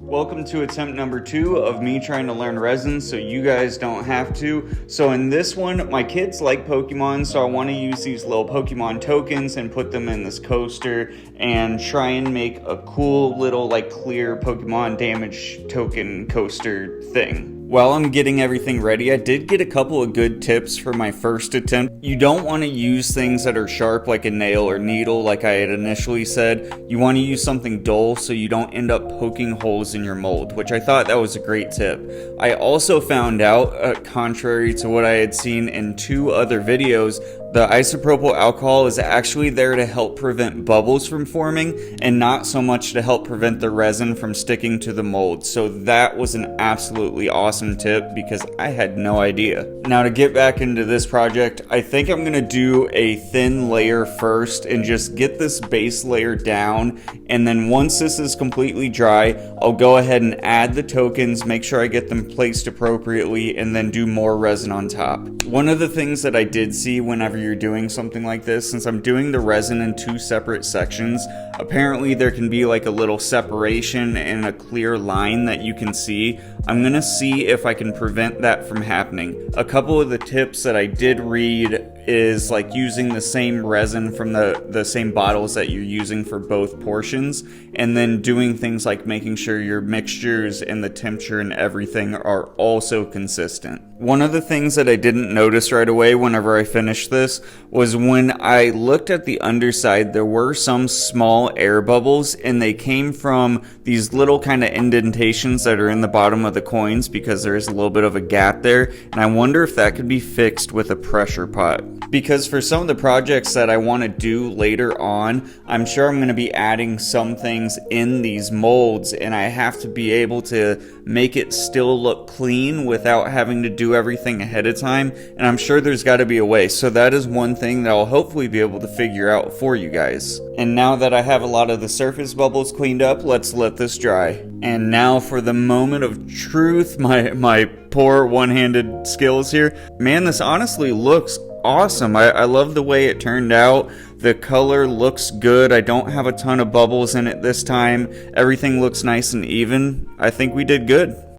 Welcome to attempt number 2 of me trying to learn resin so you guys don't have to. So in this one, my kids like Pokemon, so I want to use these little Pokemon tokens and put them in this coaster and try and make a cool little like clear Pokemon damage token coaster thing. While I'm getting everything ready, I did get a couple of good tips for my first attempt. You don't want to use things that are sharp like a nail or needle like I had initially said. You want to use something dull so you don't end up poking holes in your mold, which I thought that was a great tip. I also found out, contrary to what I had seen in 2 other videos, the isopropyl alcohol is actually there to help prevent bubbles from forming and not so much to help prevent the resin from sticking to the mold. So that was an absolutely awesome tip because I had no idea. Now to get back into this project, I think I'm gonna do a thin layer first and just get this base layer down, and then once this is completely dry, I'll go ahead and add the tokens, make sure I get them placed appropriately, and then do more resin on top. One of the things that I did see whenever you're doing something like this, since I'm doing the resin in 2 separate sections, apparently there can be like a little separation and a clear line that you can see. I'm gonna see if I can prevent that from happening. A couple of the tips that I did read is like using the same resin from the same bottles that you're using for both portions, and then doing things like making sure your mixtures and the temperature and everything are also consistent. One of the things that I didn't notice right away whenever I finished this was when I looked at the underside, there were some small air bubbles, and they came from these little kind of indentations that are in the bottom of the coins because there's a little bit of a gap there, and I wonder if that could be fixed with a pressure pot. Because for some of the projects that I want to do later on, I'm sure I'm going to be adding some things in these molds, and I have to be able to make it still look clean without having to do everything ahead of time, and I'm sure there's got to be a way. So that is one thing that I'll hopefully be able to figure out for you guys. And now that I have a lot of the surface bubbles cleaned up, let's let this dry. And now for the moment of truth, my poor one-handed skills here. Man, this honestly looks awesome. I love the way it turned out. The color looks good. I don't have a ton of bubbles in it this time. Everything looks nice and even. I think we did good.